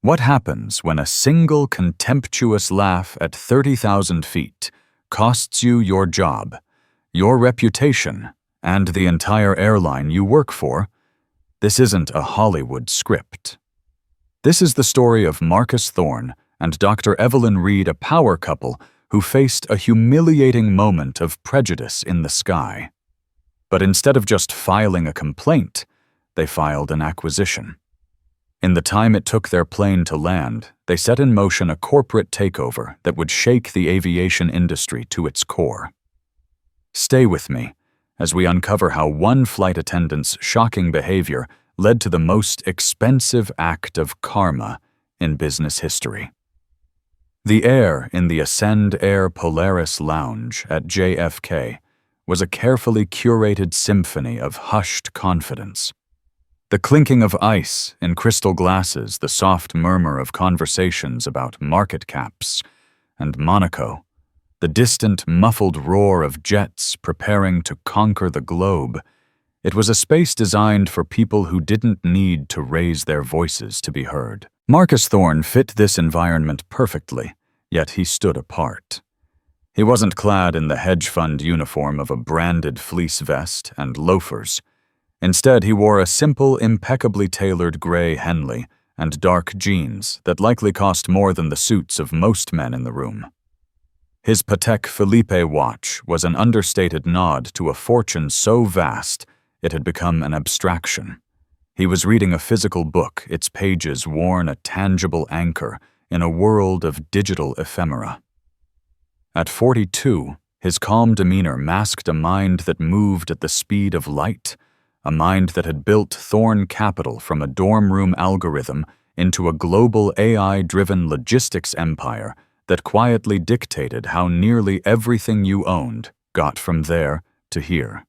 What happens when a single contemptuous laugh at 30,000 feet costs you your job, your reputation, and the entire airline you work for? This isn't a Hollywood script. This is the story of Marcus Thorne and Dr. Evelyn Reed, a power couple who faced a humiliating moment of prejudice in the sky. But instead of just filing a complaint, they filed an acquisition. In the time it took their plane to land, they set in motion a corporate takeover that would shake the aviation industry to its core. Stay with me as we uncover how one flight attendant's shocking behavior led to the most expensive act of karma in business history. The air in the Ascend Air Polaris Lounge at JFK was a carefully curated symphony of hushed confidence. The clinking of ice in crystal glasses, the soft murmur of conversations about market caps and Monaco, the distant, muffled roar of jets preparing to conquer the globe. It was a space designed for people who didn't need to raise their voices to be heard. Marcus Thorne fit this environment perfectly, yet he stood apart. He wasn't clad in the hedge fund uniform of a branded fleece vest and loafers. Instead, he wore a simple, impeccably tailored gray Henley and dark jeans that likely cost more than the suits of most men in the room. His Patek Philippe watch was an understated nod to a fortune so vast it had become an abstraction. He was reading a physical book, its pages worn a tangible anchor in a world of digital ephemera. At 42, his calm demeanor masked a mind that moved at the speed of light, a mind that had built Thorne Capital from a dorm room algorithm into a global AI-driven logistics empire that quietly dictated how nearly everything you owned got from there to here.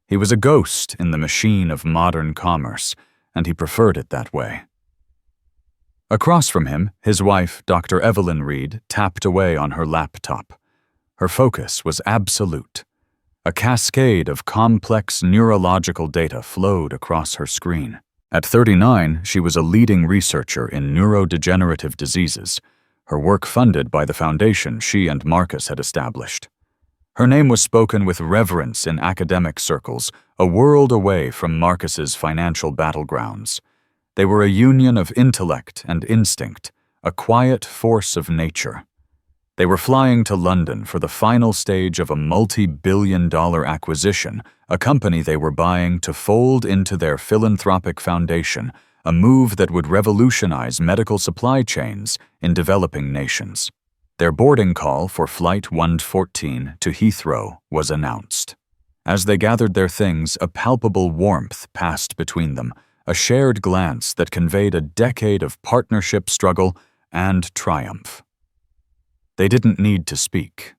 He was a ghost in the machine of modern commerce, and he preferred it that way. Across from him, his wife, Dr. Evelyn Reed, tapped away on her laptop. Her focus was absolute. A cascade of complex neurological data flowed across her screen. At 39, she was a leading researcher in neurodegenerative diseases, her work funded by the foundation she and Marcus had established. Her name was spoken with reverence in academic circles, a world away from Marcus's financial battlegrounds. They were a union of intellect and instinct, a quiet force of nature. They were flying to London for the final stage of a multi-billion-dollar acquisition, a company they were buying to fold into their philanthropic foundation, a move that would revolutionize medical supply chains in developing nations. Their boarding call for Flight 114 to Heathrow was announced. As they gathered their things, a palpable warmth passed between them, a shared glance that conveyed a decade of partnership, struggle, and triumph. They didn't need to speak.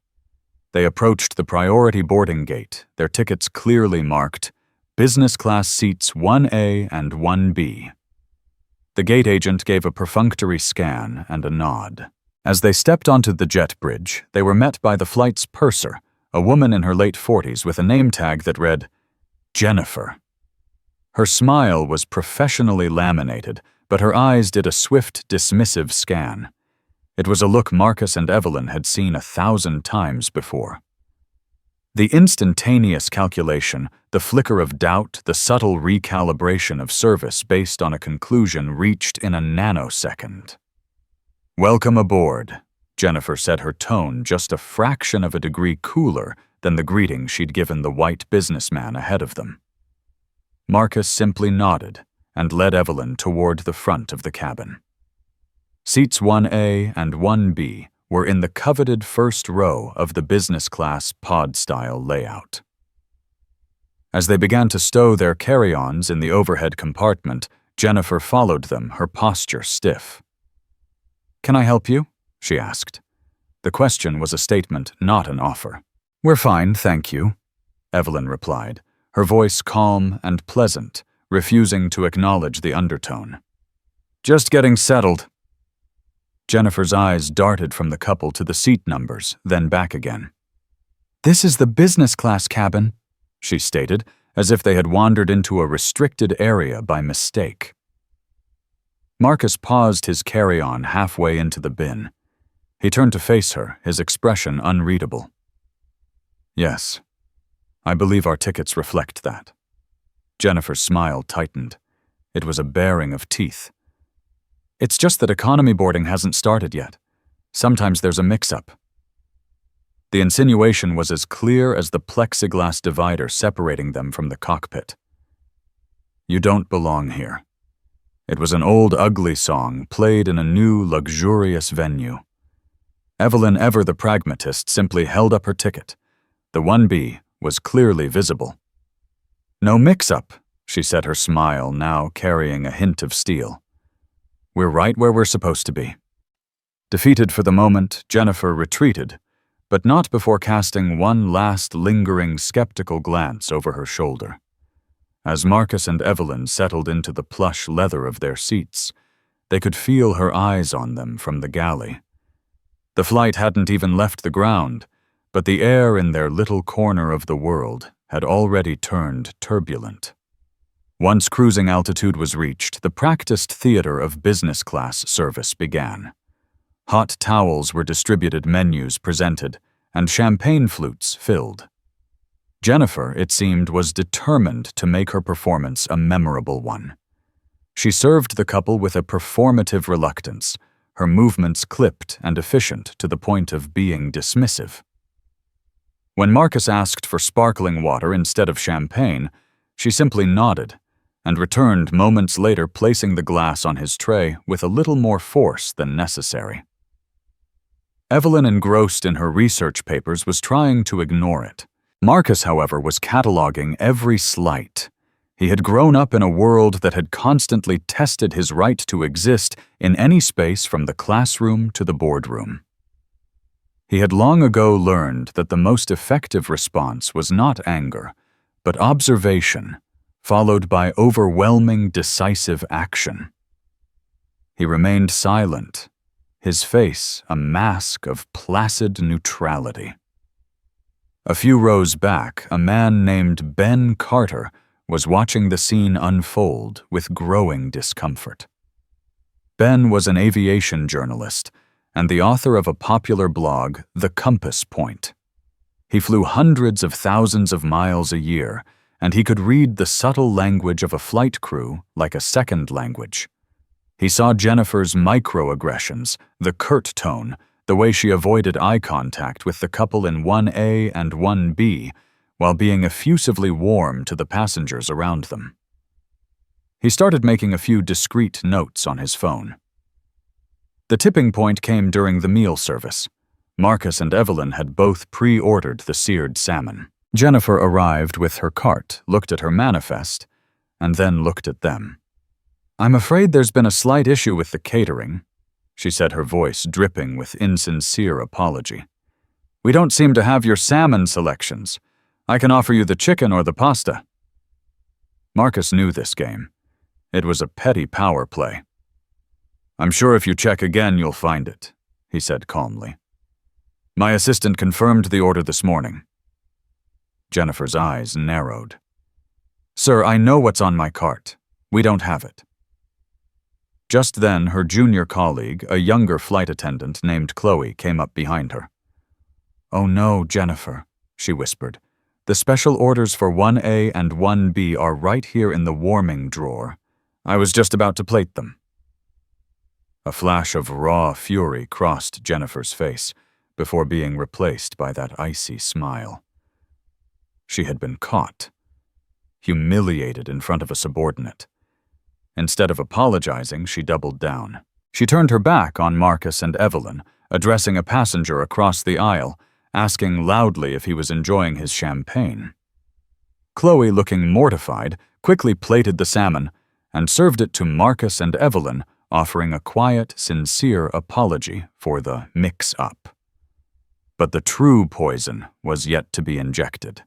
They approached the priority boarding gate, their tickets clearly marked business class seats 1A and 1B. The gate agent gave a perfunctory scan and a nod. As they stepped onto the jet bridge, they were met by the flight's purser, a woman in her late 40s with a name tag that read, Jennifer. Her smile was professionally laminated, but her eyes did a swift, dismissive scan. It was a look Marcus and Evelyn had seen 1,000 times before. The instantaneous calculation, the flicker of doubt, the subtle recalibration of service based on a conclusion reached in a nanosecond. "Welcome aboard," Jennifer said, her tone just a fraction of a degree cooler than the greeting she'd given the white businessman ahead of them. Marcus simply nodded and led Evelyn toward the front of the cabin. Seats 1A and 1B were in the coveted first row of the business class pod-style layout. As they began to stow their carry-ons in the overhead compartment, Jennifer followed them, her posture stiff. "Can I help you?" she asked. The question was a statement, not an offer. "We're fine, thank you," Evelyn replied, her voice calm and pleasant, refusing to acknowledge the undertone. "Just getting settled." Jennifer's eyes darted from the couple to the seat numbers, then back again. "This is the business class cabin," she stated, as if they had wandered into a restricted area by mistake. Marcus paused his carry-on halfway into the bin. He turned to face her, his expression unreadable. Yes, I believe our tickets reflect that. Jennifer's smile tightened. It was a baring of teeth. It's just that economy boarding hasn't started yet. Sometimes there's a mix-up. The insinuation was as clear as the plexiglass divider separating them from the cockpit. You don't belong here. It was an old ugly song played in a new luxurious venue. Evelyn, ever the pragmatist, simply held up her ticket. The 1B was clearly visible. No mix-up, she said, her smile now carrying a hint of steel. We're right where we're supposed to be. Defeated for the moment, Jennifer retreated, but not before casting one last lingering skeptical glance over her shoulder. As Marcus and Evelyn settled into the plush leather of their seats, they could feel her eyes on them from the galley. The flight hadn't even left the ground, but the air in their little corner of the world had already turned turbulent. Once cruising altitude was reached, the practiced theater of business class service began. Hot towels were distributed, menus presented, and champagne flutes filled. Jennifer, it seemed, was determined to make her performance a memorable one. She served the couple with a performative reluctance, her movements clipped and efficient to the point of being dismissive. When Marcus asked for sparkling water instead of champagne, she simply nodded and returned moments later, placing the glass on his tray with a little more force than necessary. Evelyn, engrossed in her research papers, was trying to ignore it. Marcus, however, was cataloging every slight. He had grown up in a world that had constantly tested his right to exist in any space from the classroom to the boardroom. He had long ago learned that the most effective response was not anger, but observation, followed by overwhelming, decisive action. He remained silent, his face a mask of placid neutrality. A few rows back, a man named Ben Carter was watching the scene unfold with growing discomfort. Ben was an aviation journalist and the author of a popular blog, The Compass Point. He flew hundreds of thousands of miles a year, and he could read the subtle language of a flight crew like a second language. He saw Jennifer's microaggressions, the curt tone, the way she avoided eye contact with the couple in 1A and 1B, while being effusively warm to the passengers around them. He started making a few discreet notes on his phone. The tipping point came during the meal service. Marcus and Evelyn had both pre-ordered the seared salmon. Jennifer arrived with her cart, looked at her manifest, and then looked at them. I'm afraid there's been a slight issue with the catering, she said, her voice dripping with insincere apology. We don't seem to have your salmon selections. I can offer you the chicken or the pasta. Marcus knew this game. It was a petty power play. I'm sure if you check again, you'll find it, he said calmly. My assistant confirmed the order this morning. Jennifer's eyes narrowed. Sir, I know what's on my cart. We don't have it. Just then, her junior colleague, a younger flight attendant named Chloe, came up behind her. Oh no, Jennifer, she whispered. The special orders for 1A and 1B are right here in the warming drawer. I was just about to plate them. A flash of raw fury crossed Jennifer's face before being replaced by that icy smile. She had been caught, humiliated in front of a subordinate. Instead of apologizing, she doubled down. She turned her back on Marcus and Evelyn, addressing a passenger across the aisle, asking loudly if he was enjoying his champagne. Chloe, looking mortified, quickly plated the salmon and served it to Marcus and Evelyn, offering a quiet, sincere apology for the mix-up. But the true poison was yet to be injected.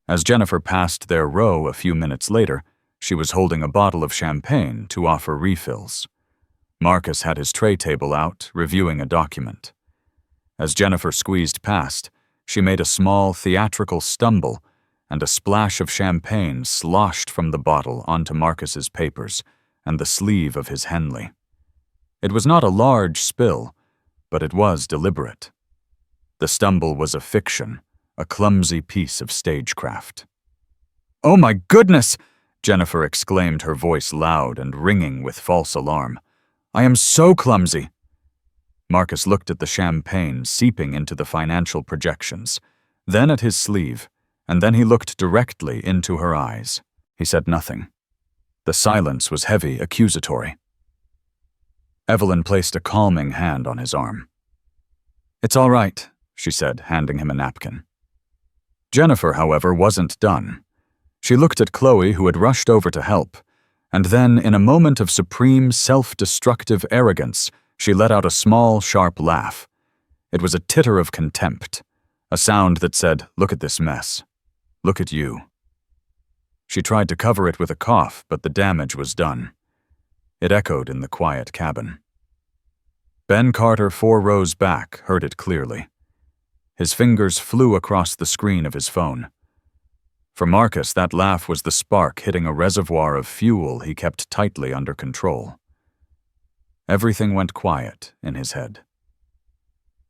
As Jennifer passed their row a few minutes later, she was holding a bottle of champagne to offer refills. Marcus had his tray table out, reviewing a document. As Jennifer squeezed past, she made a small theatrical stumble, and a splash of champagne sloshed from the bottle onto Marcus's papers, and the sleeve of his Henley. It was not a large spill, but it was deliberate. The stumble was a fiction, a clumsy piece of stagecraft. "Oh my goodness!" Jennifer exclaimed, her voice loud and ringing with false alarm. "I am so clumsy!" Marcus looked at the champagne seeping into the financial projections, then at his sleeve, and then he looked directly into her eyes. He said nothing. The silence was heavy, accusatory. Evelyn placed a calming hand on his arm. "It's all right," she said, handing him a napkin. Jennifer, however, wasn't done. She looked at Chloe, who had rushed over to help, and then, in a moment of supreme self-destructive arrogance, she let out a small, sharp laugh. It was a titter of contempt, a sound that said, "Look at this mess. Look at you." She tried to cover it with a cough, but the damage was done. It echoed in the quiet cabin. Ben Carter, 4 rows back, heard it clearly. His fingers flew across the screen of his phone. For Marcus, that laugh was the spark hitting a reservoir of fuel he kept tightly under control. Everything went quiet in his head.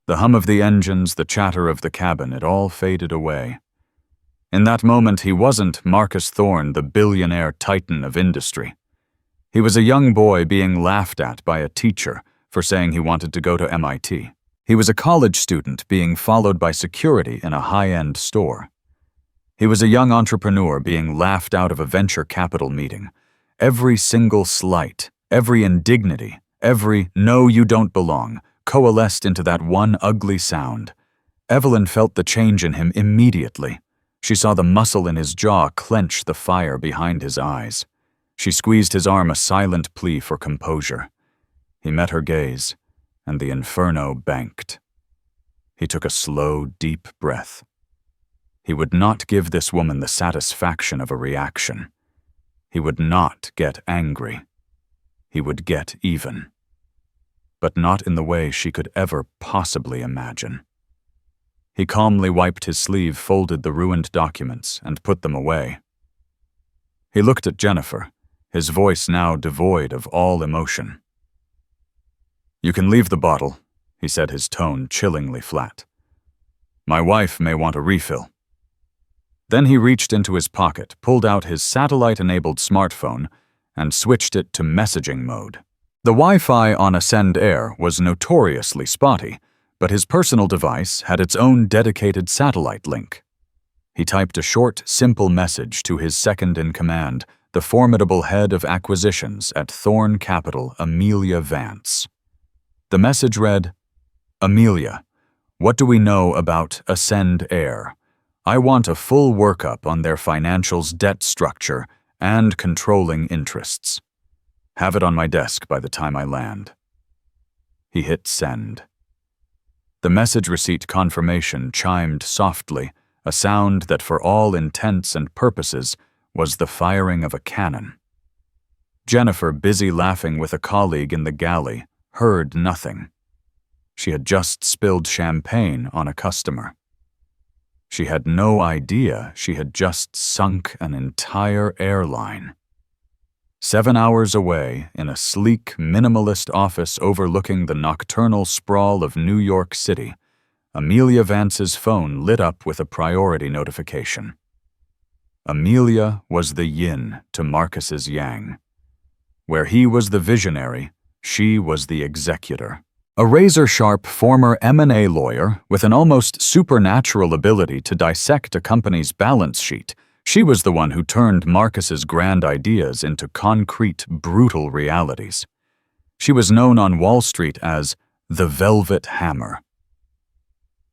The hum of the engines, the chatter of the cabin, it all faded away. In that moment, he wasn't Marcus Thorne, the billionaire titan of industry. He was a young boy being laughed at by a teacher for saying he wanted to go to MIT. He was a college student being followed by security in a high-end store. He was a young entrepreneur being laughed out of a venture capital meeting. Every single slight, every indignity, every "no, you don't belong" coalesced into that one ugly sound. Evelyn felt the change in him immediately. She saw the muscle in his jaw clench the fire behind his eyes. She squeezed his arm, a silent plea for composure. He met her gaze, and the inferno banked. He took a slow, deep breath. He would not give this woman the satisfaction of a reaction. He would not get angry. He would get even. But not in the way she could ever possibly imagine. He calmly wiped his sleeve, folded the ruined documents, and put them away. He looked at Jennifer, his voice now devoid of all emotion. "You can leave the bottle," he said, his tone chillingly flat. "My wife may want a refill." Then he reached into his pocket, pulled out his satellite-enabled smartphone, and switched it to messaging mode. The Wi-Fi on Ascend Air was notoriously spotty, but his personal device had its own dedicated satellite link. He typed a short, simple message to his second-in-command, the formidable head of acquisitions at Thorne Capital, Amelia Vance. The message read, "Amelia, what do we know about Ascend Air? I want a full workup on their financials, debt structure, and controlling interests. Have it on my desk by the time I land." He hit send. The message receipt confirmation chimed softly, a sound that for all intents and purposes was the firing of a cannon. Jennifer, busy laughing with a colleague in the galley, heard nothing. She had just spilled champagne on a customer. She had no idea she had just sunk an entire airline. 7 hours away, in a sleek, minimalist office overlooking the nocturnal sprawl of New York City, Amelia Vance's phone lit up with a priority notification. Amelia was the yin to Marcus's yang. Where he was the visionary, she was the executor. A razor-sharp former M&A lawyer with an almost supernatural ability to dissect a company's balance sheet, she was the one who turned Marcus's grand ideas into concrete, brutal realities. She was known on Wall Street as the Velvet Hammer.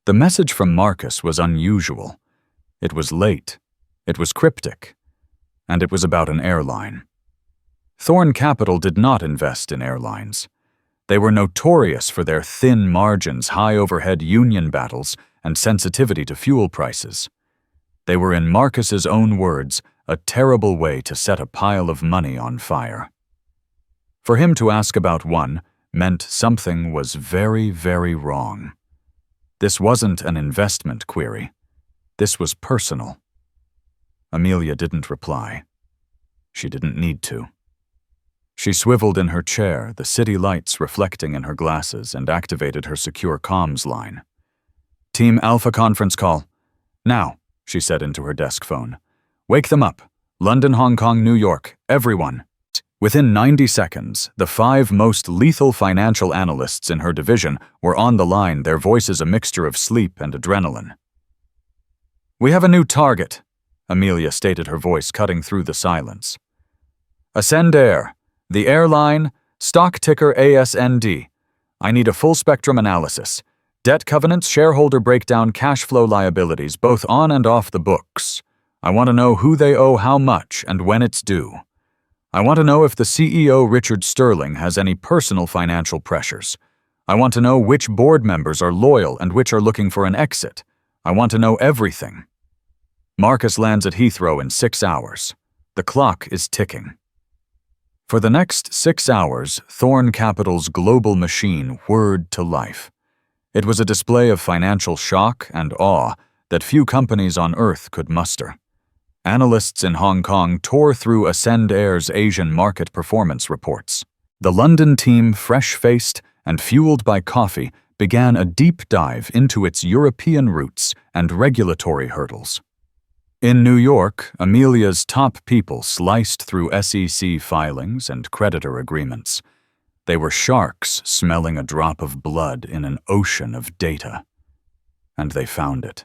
The message from Marcus was unusual. It was late, it was cryptic, and it was about an airline. Thorne Capital did not invest in airlines. They were notorious for their thin margins, high overhead union battles, and sensitivity to fuel prices. They were, in Marcus's own words, a terrible way to set a pile of money on fire. For him to ask about one meant something was very, very wrong. This wasn't an investment query. This was personal. Amelia didn't reply. She didn't need to. She swiveled in her chair, the city lights reflecting in her glasses, and activated her secure comms line. "Team Alpha conference call. Now," she said into her desk phone. "Wake them up. London, Hong Kong, New York, everyone." Within 90 seconds, the 5 most lethal financial analysts in her division were on the line, their voices a mixture of sleep and adrenaline. "We have a new target," Amelia stated, her voice cutting through the silence. "Ascend Air, the airline, stock ticker ASND. I need a full-spectrum analysis. Debt covenants, shareholder breakdown, cash flow liabilities, both on and off the books. I want to know who they owe how much and when it's due. I want to know if the CEO, Richard Sterling, has any personal financial pressures. I want to know which board members are loyal and which are looking for an exit. I want to know everything." Marcus lands at Heathrow in 6 hours. The clock is ticking. For the next 6 hours, Thorn Capital's global machine whirred to life. It was a display of financial shock and awe that few companies on Earth could muster. Analysts in Hong Kong tore through Ascend Air's Asian market performance reports. The London team, fresh-faced and fueled by coffee, began a deep dive into its European roots and regulatory hurdles. In New York, Amelia's top people sliced through SEC filings and creditor agreements. They were sharks smelling a drop of blood in an ocean of data. And they found it.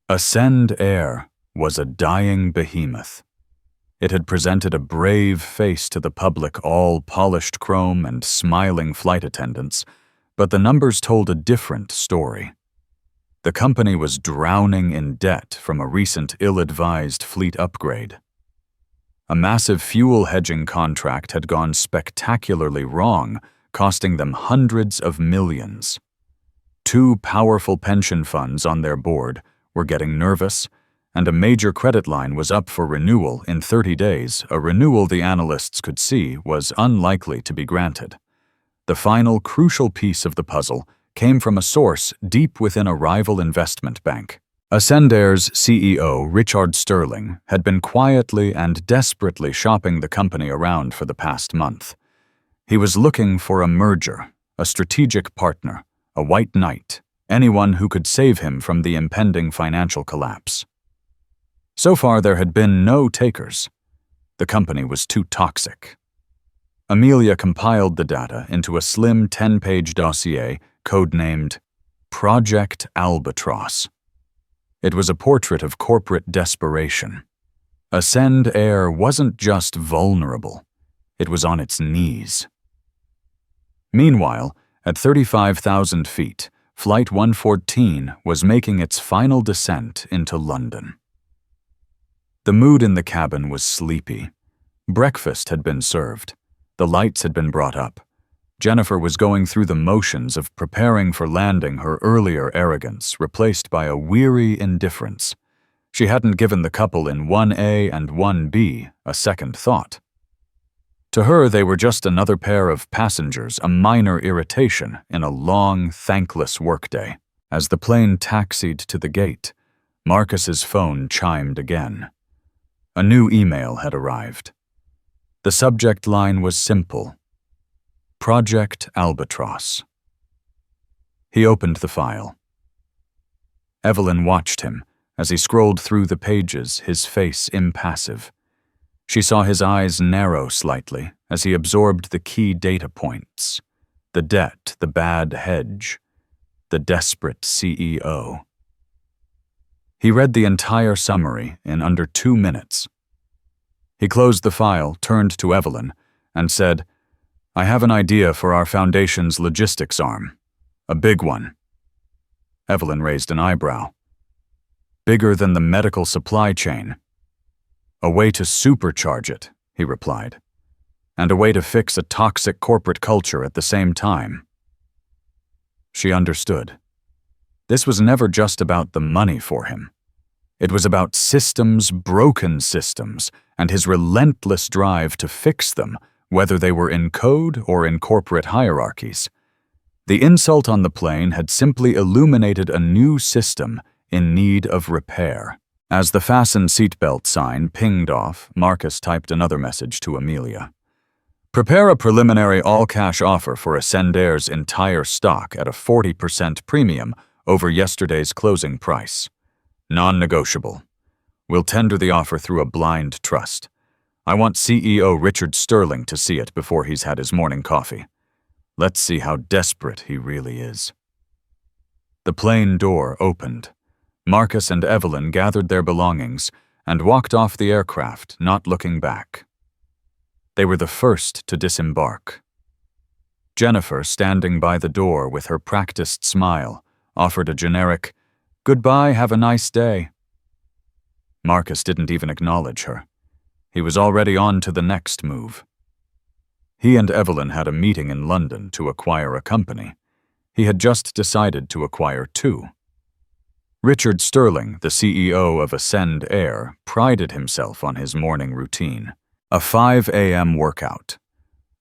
Ascend Air was a dying behemoth. It had presented a brave face to the public, all polished chrome and smiling flight attendants, but the numbers told a different story. The company was drowning in debt from a recent ill-advised fleet upgrade. A massive fuel hedging contract had gone spectacularly wrong, costing them hundreds of millions. 2 powerful pension funds on their board were getting nervous, and a major credit line was up for renewal in 30 days, a renewal the analysts could see was unlikely to be granted. The final crucial piece of the puzzle came from a source deep within a rival investment bank. Ascend Air's CEO, Richard Sterling, had been quietly and desperately shopping the company around for the past month. He was looking for a merger, a strategic partner, a white knight, anyone who could save him from the impending financial collapse. So far, there had been no takers. The company was too toxic. Amelia compiled the data into a slim 10-page dossier codenamed Project Albatross. It was a portrait of corporate desperation. Ascend Air wasn't just vulnerable. It was on its knees. Meanwhile, at 35,000 feet, Flight 114 was making its final descent into London. The mood in the cabin was sleepy. Breakfast had been served. The lights had been brought up. Jennifer was going through the motions of preparing for landing, her earlier arrogance replaced by a weary indifference. She hadn't given the couple in 1A and 1B a second thought. To her, they were just another pair of passengers, a minor irritation in a long, thankless workday. As the plane taxied to the gate, Marcus's phone chimed again. A new email had arrived. The subject line was simple: Project Albatross. He opened the file. Evelyn watched him as he scrolled through the pages, his face impassive. She saw his eyes narrow slightly as he absorbed the key data points: the debt, the bad hedge, the desperate CEO. He read the entire summary in under 2 minutes. He closed the file, turned to Evelyn, and said, "I have an idea for our foundation's logistics arm. A big one." Evelyn raised an eyebrow. "Bigger than the medical supply chain." "A way to supercharge it," he replied. "And a way to fix a toxic corporate culture at the same time." She understood. This was never just about the money for him. It was about systems, broken systems, and his relentless drive to fix them, whether they were in code or in corporate hierarchies. The insult on the plane had simply illuminated a new system in need of repair. As the fasten seatbelt sign pinged off, Marcus typed another message to Amelia. Prepare a preliminary all-cash offer for Ascendair's entire stock at a 40% premium over yesterday's closing price. Non-negotiable. We'll tender the offer through a blind trust. I want CEO Richard Sterling to see it before he's had his morning coffee. Let's see how desperate he really is. The plane door opened. Marcus and Evelyn gathered their belongings and walked off the aircraft, not looking back. They were the first to disembark. Jennifer, standing by the door with her practiced smile, offered a generic, "Goodbye, have a nice day." Marcus didn't even acknowledge her. He was already on to the next move. He and Evelyn had a meeting in London to acquire a company. He had just decided to acquire two. Richard Sterling, the CEO of Ascend Air, prided himself on his morning routine. A 5 a.m. workout,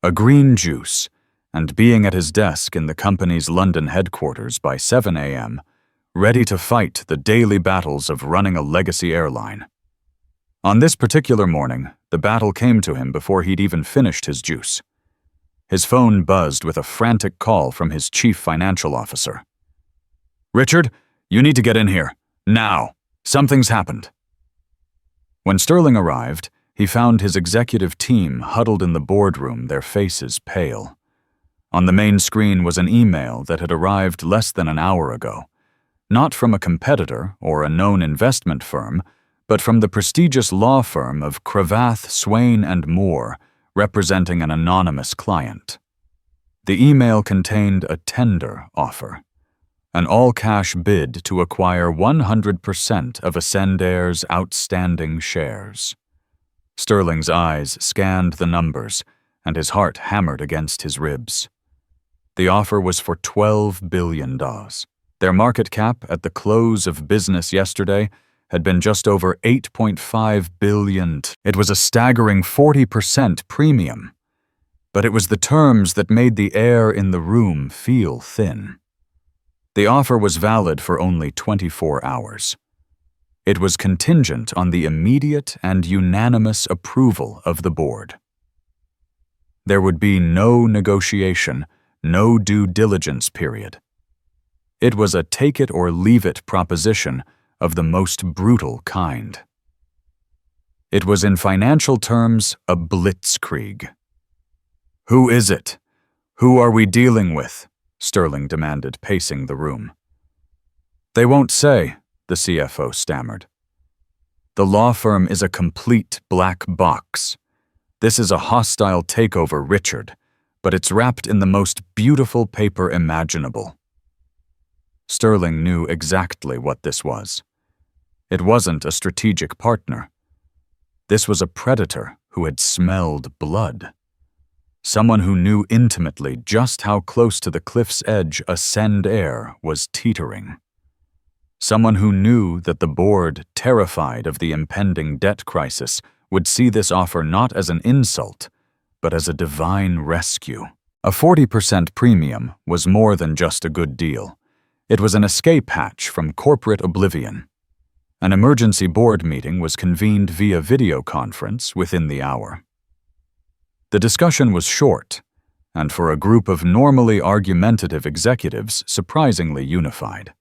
a green juice, and being at his desk in the company's London headquarters by 7 a.m., ready to fight the daily battles of running a legacy airline. On this particular morning, the battle came to him before he'd even finished his juice. His phone buzzed with a frantic call from his chief financial officer. "Richard, you need to get in here. Now. Something's happened." When Sterling arrived, he found his executive team huddled in the boardroom, their faces pale. On the main screen was an email that had arrived less than an hour ago, not from a competitor or a known investment firm, but from the prestigious law firm of Cravath, Swain and Moore, representing an anonymous client. The email contained a tender offer, an all-cash bid to acquire 100% of Ascendair's outstanding shares. Sterling's eyes scanned the numbers, and his heart hammered against his ribs. The offer was for $12 billion. Their market cap at the close of business yesterday had been just over $8.5 billion. It was a staggering 40% premium. But it was the terms that made the air in the room feel thin. The offer was valid for only 24 hours. It was contingent on the immediate and unanimous approval of the board. There would be no negotiation, no due diligence period. It was a take-it-or-leave-it proposition of the most brutal kind. It was in financial terms a blitzkrieg. "Who is it? Who are we dealing with?" Sterling demanded, pacing the room. "They won't say," the CFO stammered. "The law firm is a complete black box. This is a hostile takeover, Richard, but it's wrapped in the most beautiful paper imaginable." Sterling knew exactly what this was. It wasn't a strategic partner. This was a predator who had smelled blood. Someone who knew intimately just how close to the cliff's edge Ascendair was teetering. Someone who knew that the board, terrified of the impending debt crisis, would see this offer not as an insult, but as a divine rescue. A 40% premium was more than just a good deal. It was an escape hatch from corporate oblivion. An emergency board meeting was convened via video conference within the hour. The discussion was short, and for a group of normally argumentative executives, surprisingly unified.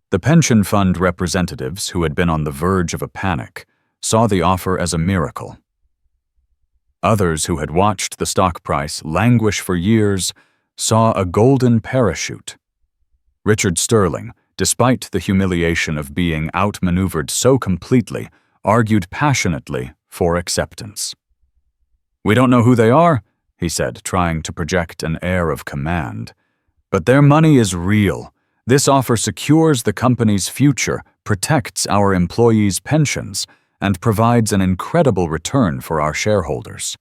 The pension fund representatives, who had been on the verge of a panic, saw the offer as a miracle. Others who had watched the stock price languish for years saw a golden parachute. Richard Sterling, despite the humiliation of being outmaneuvered so completely, argued passionately for acceptance. "We don't know who they are," he said, trying to project an air of command. "But their money is real. This offer secures the company's future, protects our employees' pensions, and provides an incredible return for our shareholders.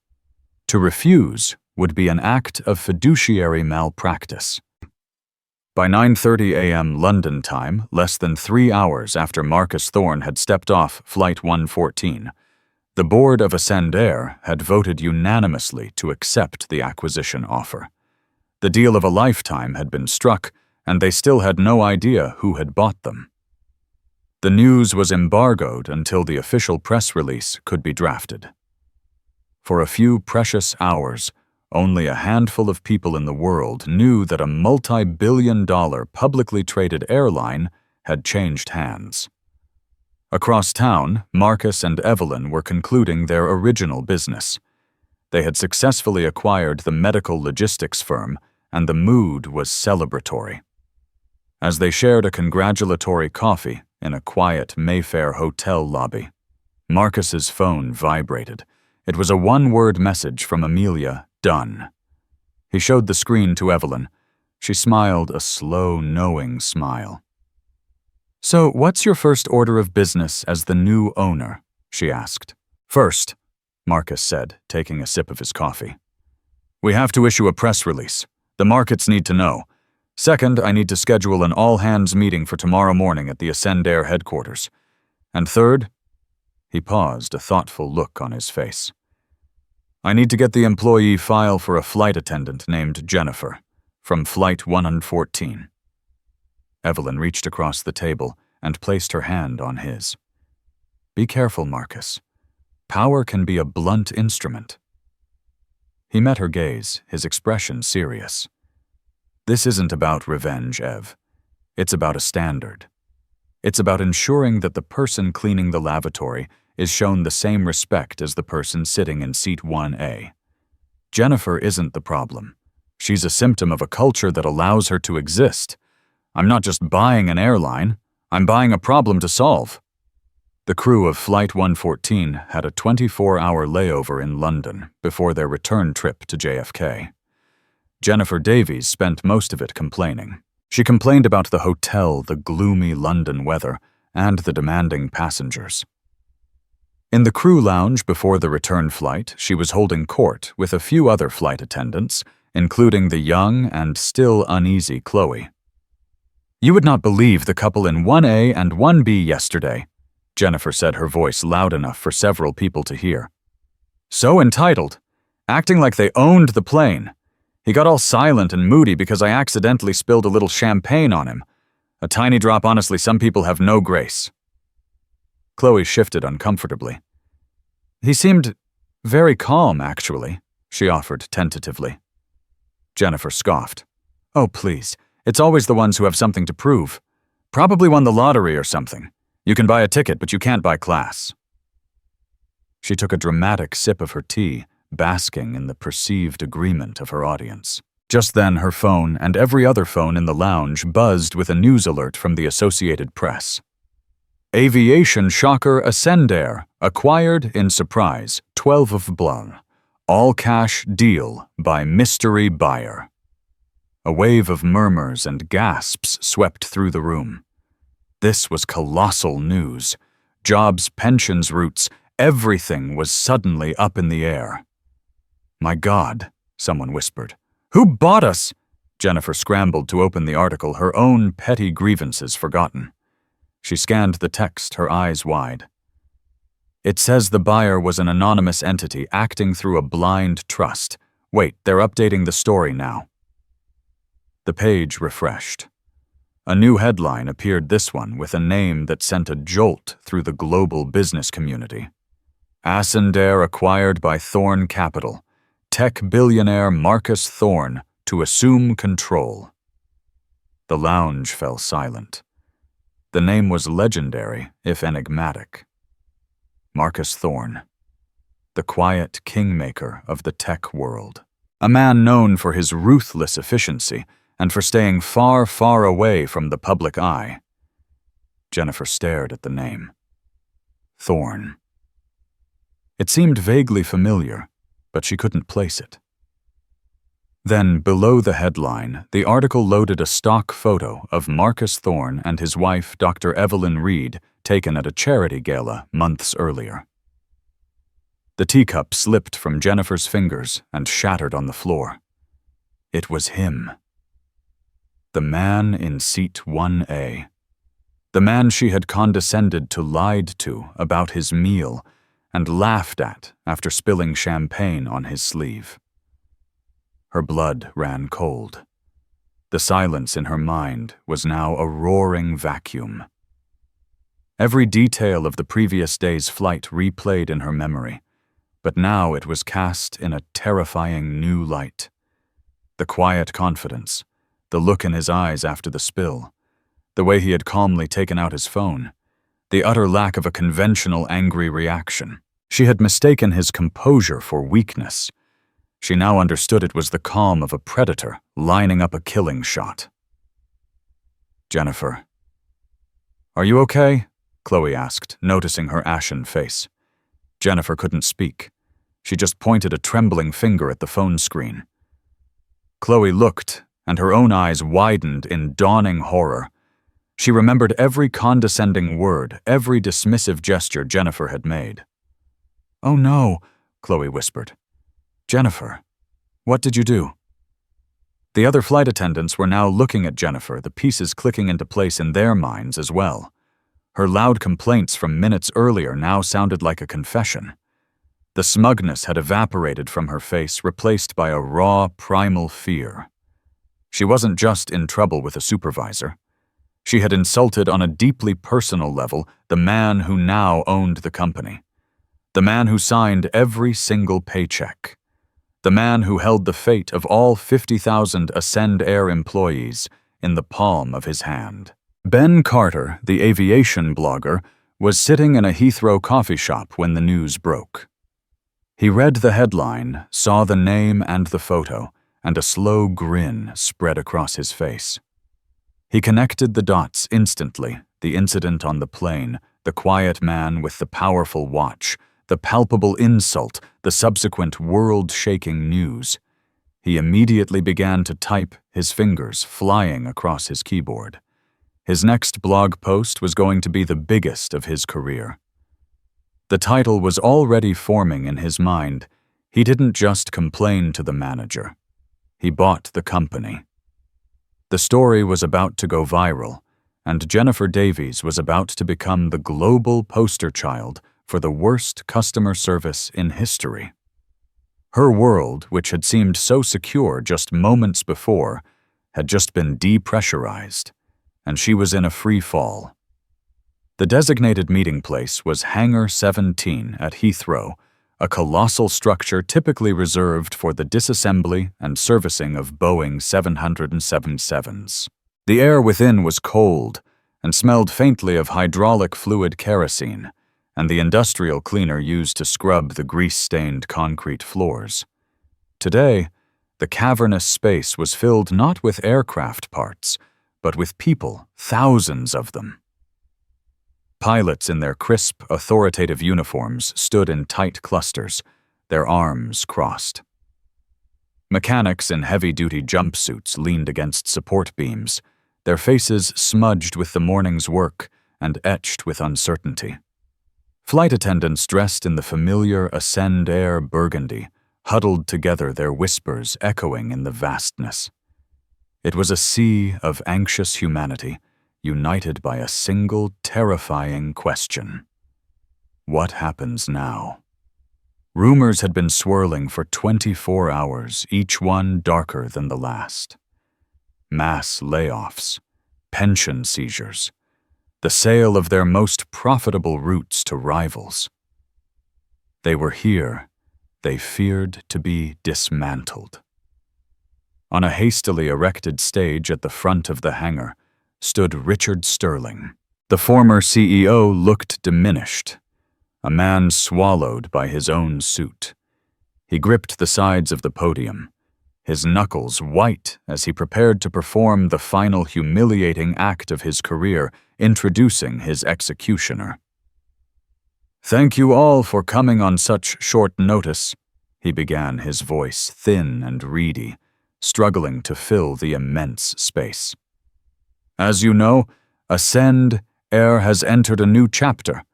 To refuse would be an act of fiduciary malpractice." By 9:30 a.m. London time, less than 3 hours after Marcus Thorne had stepped off Flight 114, the board of Ascendair had voted unanimously to accept the acquisition offer. The deal of a lifetime had been struck, and they still had no idea who had bought them. The news was embargoed until the official press release could be drafted. For a few precious hours, only a handful of people in the world knew that a multi-billion-dollar publicly traded airline had changed hands. Across town, Marcus and Evelyn were concluding their original business. They had successfully acquired the medical logistics firm, and the mood was celebratory. As they shared a congratulatory coffee in a quiet Mayfair hotel lobby, Marcus's phone vibrated. It was a one-word message from Amelia, "Done." He showed the screen to Evelyn. She smiled a slow, knowing smile. "So, what's your first order of business as the new owner?" she asked. "First," Marcus said, taking a sip of his coffee, "we have to issue a press release. The markets need to know. Second, I need to schedule an all-hands meeting for tomorrow morning at the Attendant headquarters. And third," he paused, a thoughtful look on his face, "I need to get the employee file for a flight attendant named Jennifer, from Flight 114. Evelyn reached across the table and placed her hand on his. "Be careful, Marcus. Power can be a blunt instrument." He met her gaze, his expression serious. "This isn't about revenge, Ev. It's about a standard. It's about ensuring that the person cleaning the lavatory is shown the same respect as the person sitting in seat 1A. Jennifer isn't the problem. She's a symptom of a culture that allows her to exist. I'm not just buying an airline, I'm buying a problem to solve." The crew of Flight 114 had a 24-hour layover in London before their return trip to JFK. Jennifer Davies spent most of it complaining. She complained about the hotel, the gloomy London weather, and the demanding passengers. In the crew lounge before the return flight, she was holding court with a few other flight attendants, including the young and still uneasy Chloe. "You would not believe the couple in 1A and 1B yesterday," Jennifer said, her voice loud enough for several people to hear. "So entitled, acting like they owned the plane. He got all silent and moody because I accidentally spilled a little champagne on him. A tiny drop, honestly, some people have no grace." Chloe shifted uncomfortably. "He seemed very calm, actually," she offered tentatively. Jennifer scoffed. "Oh, please, it's always the ones who have something to prove. Probably won the lottery or something. You can buy a ticket, but you can't buy class." She took a dramatic sip of her tea, basking in the perceived agreement of her audience. Just then, her phone and every other phone in the lounge buzzed with a news alert from the Associated Press. "Aviation shocker Ascendair, acquired in surprise, 12 of Blanc. All-cash deal by mystery buyer." A wave of murmurs and gasps swept through the room. This was colossal news. Jobs, pensions, routes, everything was suddenly up in the air. "My God," someone whispered. "Who bought us?" Jennifer scrambled to open the article, her own petty grievances forgotten. She scanned the text, her eyes wide. "It says the buyer was an anonymous entity acting through a blind trust. Wait, they're updating the story now." The page refreshed. A new headline appeared, this one with a name that sent a jolt through the global business community. "Ascendair acquired by Thorn Capital. Tech billionaire Marcus Thorn to assume control." The lounge fell silent. The name was legendary, if enigmatic. Marcus Thorn, the quiet kingmaker of the tech world. A man known for his ruthless efficiency and for staying far, far away from the public eye. Jennifer stared at the name. Thorn. It seemed vaguely familiar, but she couldn't place it. Then, below the headline, the article loaded a stock photo of Marcus Thorn and his wife, Dr. Evelyn Reed, taken at a charity gala months earlier. The teacup slipped from Jennifer's fingers and shattered on the floor. It was him. The man in seat 1A. The man she had condescended to, lied to about his meal, and laughed at after spilling champagne on his sleeve. Her blood ran cold. The silence in her mind was now a roaring vacuum. Every detail of the previous day's flight replayed in her memory. but now it was cast in a terrifying new light. The quiet confidence, the look in his eyes after the spill, the way he had calmly taken out his phone, the utter lack of a conventional angry reaction. She had mistaken his composure for weakness. She now understood it was the calm of a predator lining up a killing shot. "Jennifer, are you okay?" Chloe asked, noticing her ashen face. Jennifer couldn't speak. She just pointed a trembling finger at the phone screen. Chloe looked, and her own eyes widened in dawning horror. She remembered every condescending word, every dismissive gesture Jennifer had made. "Oh no," Chloe whispered. "Jennifer, what did you do?" The other flight attendants were now looking at Jennifer, the pieces clicking into place in their minds as well. Her loud complaints from minutes earlier now sounded like a confession. The smugness had evaporated from her face, replaced by a raw, primal fear. She wasn't just in trouble with a supervisor. She had insulted on a deeply personal level the man who now owned the company. The man who signed every single paycheck. The man who held the fate of all 50,000 Ascend Air employees in the palm of his hand. Ben Carter, the aviation blogger, was sitting in a Heathrow coffee shop when the news broke. He read the headline, saw the name and the photo, and a slow grin spread across his face. He connected the dots instantly, the incident on the plane, the quiet man with the powerful watch, the palpable insult, the subsequent world-shaking news. He immediately began to type, his fingers flying across his keyboard. His next blog post was going to be the biggest of his career. The title was already forming in his mind. He didn't just complain to the manager. He bought the company. The story was about to go viral, and Jennifer Davies was about to become the global poster child for the worst customer service in history. Her world, which had seemed so secure just moments before, had just been depressurized, and she was in a free fall. The designated meeting place was Hangar 17 at Heathrow, a colossal structure typically reserved for the disassembly and servicing of Boeing 777s. The air within was cold and smelled faintly of hydraulic fluid kerosene and the industrial cleaner used to scrub the grease-stained concrete floors. Today, the cavernous space was filled not with aircraft parts, but with people, thousands of them. Pilots in their crisp, authoritative uniforms stood in tight clusters, their arms crossed. Mechanics in heavy-duty jumpsuits leaned against support beams, their faces smudged with the morning's work and etched with uncertainty. Flight attendants dressed in the familiar Ascend Air burgundy huddled together, their whispers echoing in the vastness. It was a sea of anxious humanity, united by a single terrifying question. What happens now? Rumors had been swirling for 24 hours, each one darker than the last. Mass layoffs, pension seizures, the sale of their most profitable routes to rivals. They were here. They feared to be dismantled. On a hastily erected stage at the front of the hangar stood Richard Sterling. The former CEO looked diminished, a man swallowed by his own suit. He gripped the sides of the podium, his knuckles white as he prepared to perform the final humiliating act of his career, introducing his executioner. "Thank you all for coming on such short notice," he began, his voice thin and reedy, struggling to fill the immense space. "As you know, Ascend Air has entered a new chapter.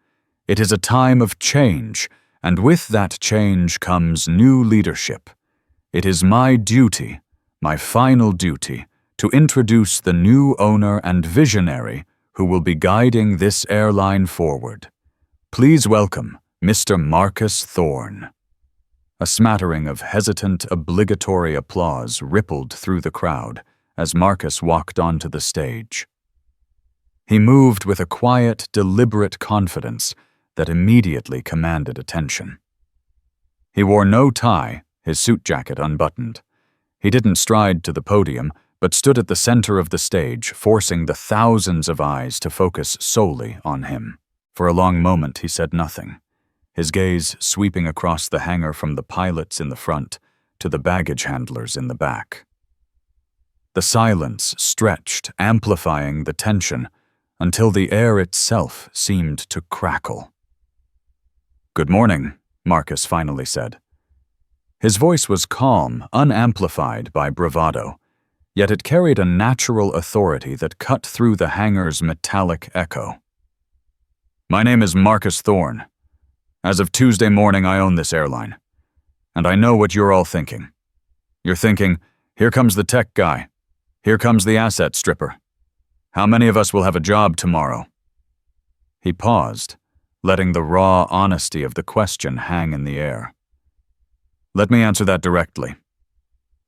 It is a time of change, and with that change comes new leadership. It is my duty, my final duty, to introduce the new owner and visionary who will be guiding this airline forward. Please welcome Mr. Marcus Thorne." A smattering of hesitant, obligatory applause rippled through the crowd as Marcus walked onto the stage. He moved with a quiet, deliberate confidence that immediately commanded attention. He wore no tie, his suit jacket unbuttoned. He didn't stride to the podium, but stood at the center of the stage, forcing the thousands of eyes to focus solely on him. For a long moment he said nothing, his gaze sweeping across the hangar from the pilots in the front to the baggage handlers in the back. The silence stretched, amplifying the tension, until the air itself seemed to crackle. "Good morning," Marcus finally said. His voice was calm, unamplified by bravado, yet it carried a natural authority that cut through the hangar's metallic echo. "My name is Marcus Thorne. As of Tuesday morning, I own this airline. And I know what you're all thinking. You're thinking, here comes the tech guy. Here comes the asset stripper. How many of us will have a job tomorrow?" He paused, letting the raw honesty of the question hang in the air. "Let me answer that directly.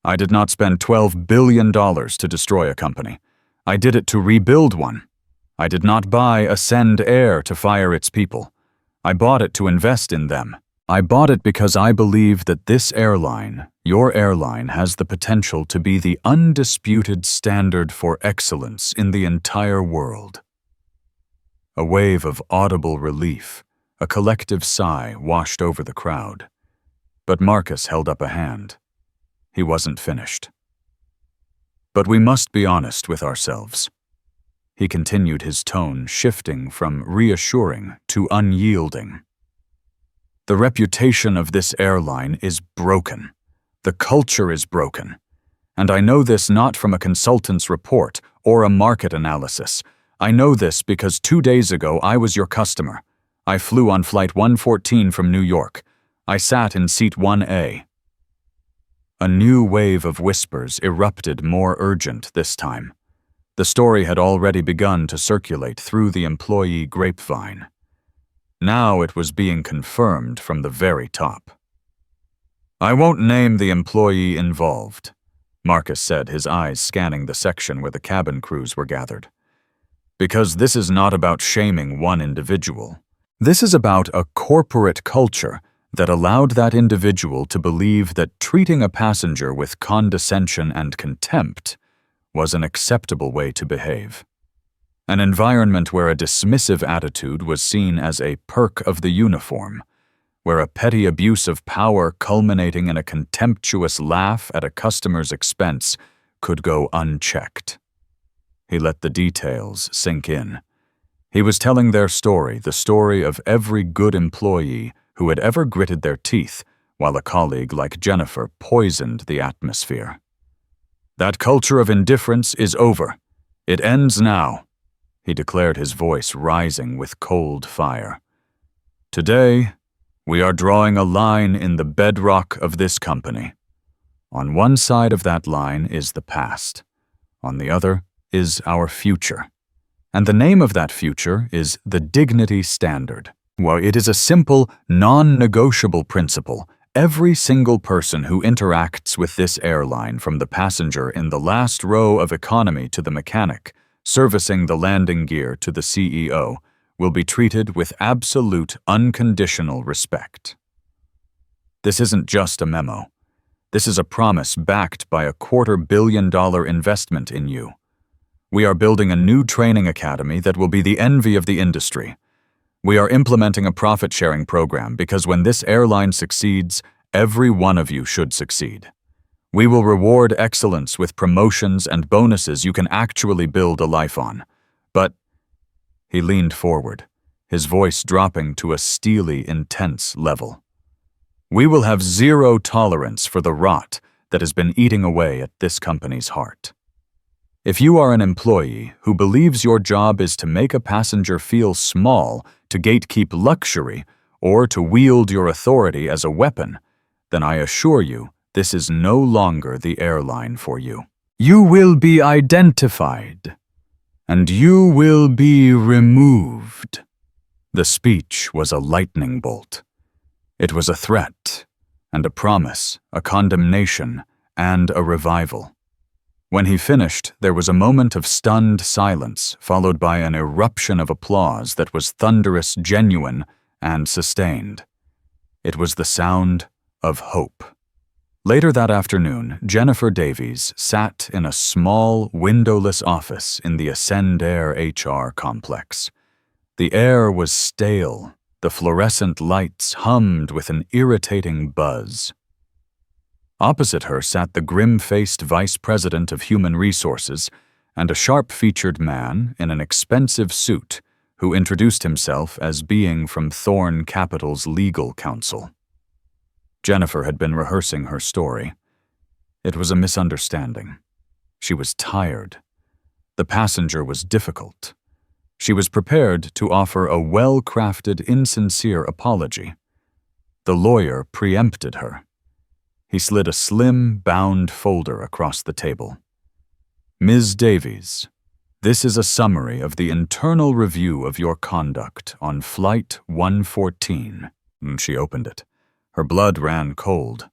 I did not spend $12 billion to destroy a company. I did it to rebuild one. I did not buy Ascend Air to fire its people. I bought it to invest in them. I bought it because I believe that this airline, your airline, has the potential to be the undisputed standard for excellence in the entire world." A wave of audible relief, a collective sigh washed over the crowd. But Marcus held up a hand. He wasn't finished. "But we must be honest with ourselves." He continued, his tone shifting from reassuring to unyielding. "The reputation of this airline is broken. The culture is broken. And I know this not from a consultant's report or a market analysis. I know this because 2 days ago I was your customer. I flew on Flight 114 from New York. I sat in seat 1A. A new wave of whispers erupted, more urgent this time. The story had already begun to circulate through the employee grapevine. Now it was being confirmed from the very top. "I won't name the employee involved," Marcus said, his eyes scanning the section where the cabin crews were gathered. "Because this is not about shaming one individual. This is about a corporate culture that allowed that individual to believe that treating a passenger with condescension and contempt was an acceptable way to behave. An environment where a dismissive attitude was seen as a perk of the uniform, where a petty abuse of power culminating in a contemptuous laugh at a customer's expense could go unchecked." He let the details sink in. He was telling their story, the story of every good employee who had ever gritted their teeth while a colleague like Jennifer poisoned the atmosphere. "That culture of indifference is over. It ends now," he declared, his voice rising with cold fire. "Today, we are drawing a line in the bedrock of this company. On one side of that line is the past. On the other is our future. And the name of that future is the Dignity Standard. Well, it is a simple, non-negotiable principle. Every single person who interacts with this airline, from the passenger in the last row of economy to the mechanic, servicing the landing gear to the CEO, will be treated with absolute, unconditional respect." This isn't just a memo. This is a promise backed by a $250 million investment in you. We are building a new training academy that will be the envy of the industry. We are implementing a profit-sharing program because when this airline succeeds, every one of you should succeed. We will reward excellence with promotions and bonuses you can actually build a life on. But he leaned forward, his voice dropping to a steely, intense level. "We will have zero tolerance for the rot that has been eating away at this company's heart. If you are an employee who believes your job is to make a passenger feel small, to gatekeep luxury, or to wield your authority as a weapon, then I assure you this is no longer the airline for you. You will be identified, and you will be removed." The speech was a lightning bolt. It was a threat, and a promise, a condemnation, and a revival. When he finished, there was a moment of stunned silence, followed by an eruption of applause that was thunderous, genuine, and sustained. It was the sound of hope. Later that afternoon, Jennifer Davies sat in a small, windowless office in the Attendant HR complex. The air was stale. The fluorescent lights hummed with an irritating buzz. Opposite her sat the grim-faced vice president of human resources and a sharp-featured man in an expensive suit who introduced himself as being from Thorn Capital's legal counsel. Jennifer had been rehearsing her story. It was a misunderstanding. She was tired. The passenger was difficult. She was prepared to offer a well-crafted, insincere apology. The lawyer preempted her. He slid a slim, bound folder across the table. Ms. Davies, this is a summary of the internal review of your conduct on Flight 114. She opened it. Her blood ran cold.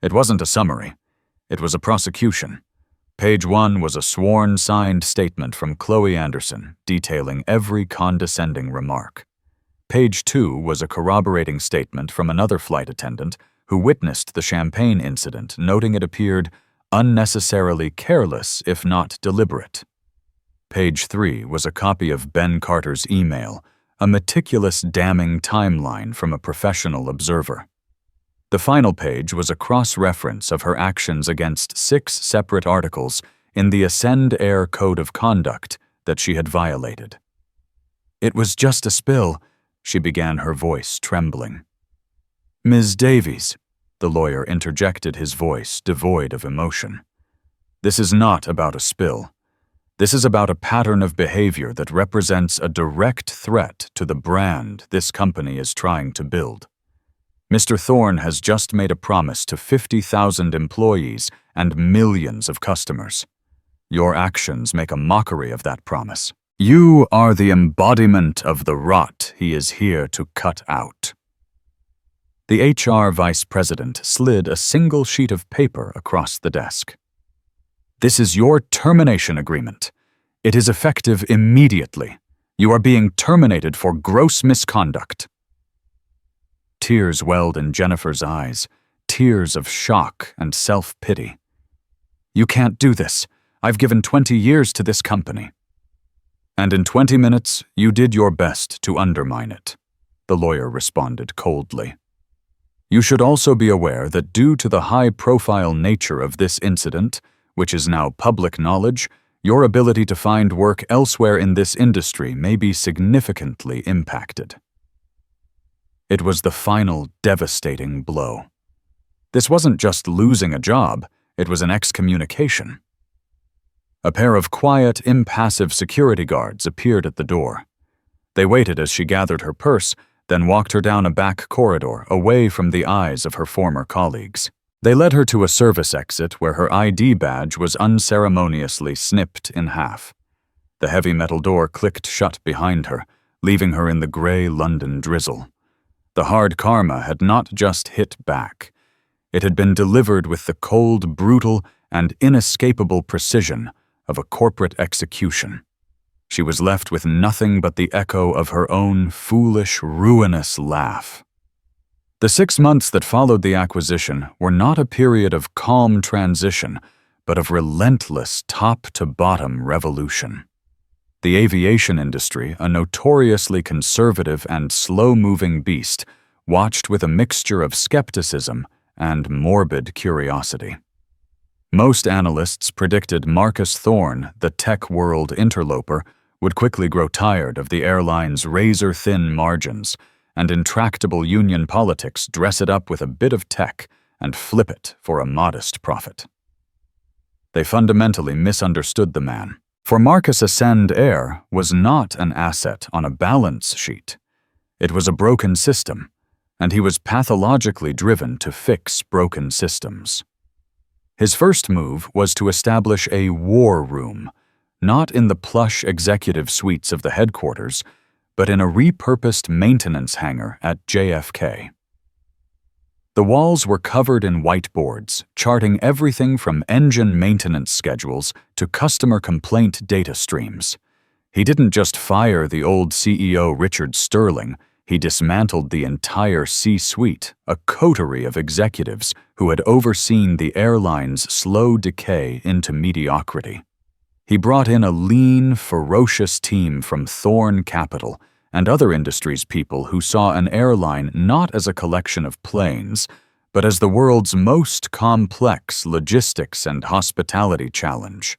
It wasn't a summary. It was a prosecution. Page 1 was a sworn signed statement from Chloe Anderson detailing every condescending remark. Page 2 was a corroborating statement from another flight attendant who witnessed the champagne incident, noting it appeared unnecessarily careless if not deliberate. Page 3 was a copy of Ben Carter's email, a meticulous damning timeline from a professional observer. The final page was a cross-reference of her actions against 6 separate articles in the Ascend Air Code of Conduct that she had violated. It was just a spill, she began, her voice trembling. Ms. Davies, the lawyer interjected, his voice devoid of emotion. This is not about a spill. This is about a pattern of behavior that represents a direct threat to the brand this company is trying to build. Mr. Thorne has just made a promise to 50,000 employees and millions of customers. Your actions make a mockery of that promise. You are the embodiment of the rot he is here to cut out. The HR vice president slid a single sheet of paper across the desk. This is your termination agreement. It is effective immediately. You are being terminated for gross misconduct. Tears welled in Jennifer's eyes, tears of shock and self-pity. You can't do this. I've given 20 years to this company. And in 20 minutes, you did your best to undermine it, the lawyer responded coldly. You should also be aware that due to the high-profile nature of this incident, which is now public knowledge, your ability to find work elsewhere in this industry may be significantly impacted. It was the final devastating blow. This wasn't just losing a job, it was an excommunication. A pair of quiet, impassive security guards appeared at the door. They waited as she gathered her purse, then walked her down a back corridor away from the eyes of her former colleagues. They led her to a service exit where her ID badge was unceremoniously snipped in half. The heavy metal door clicked shut behind her, leaving her in the gray London drizzle. The hard karma had not just hit back. It had been delivered with the cold, brutal, and inescapable precision of a corporate execution. She was left with nothing but the echo of her own foolish, ruinous laugh. The 6 months that followed the acquisition were not a period of calm transition, but of relentless top-to-bottom revolution. The aviation industry, a notoriously conservative and slow-moving beast, watched with a mixture of skepticism and morbid curiosity. Most analysts predicted Marcus Thorne, the tech world interloper, would quickly grow tired of the airline's razor-thin margins and intractable union politics, dress it up with a bit of tech and flip it for a modest profit. They fundamentally misunderstood the man. For Marcus, Ascend Air was not an asset on a balance sheet. It was a broken system, and he was pathologically driven to fix broken systems. His first move was to establish a war room, not in the plush executive suites of the headquarters, but in a repurposed maintenance hangar at JFK. The walls were covered in whiteboards, charting everything from engine maintenance schedules to customer complaint data streams. He didn't just fire the old CEO Richard Sterling, he dismantled the entire C-suite, a coterie of executives who had overseen the airline's slow decay into mediocrity. He brought in a lean, ferocious team from Thorn Capital and other industries people who saw an airline not as a collection of planes, but as the world's most complex logistics and hospitality challenge.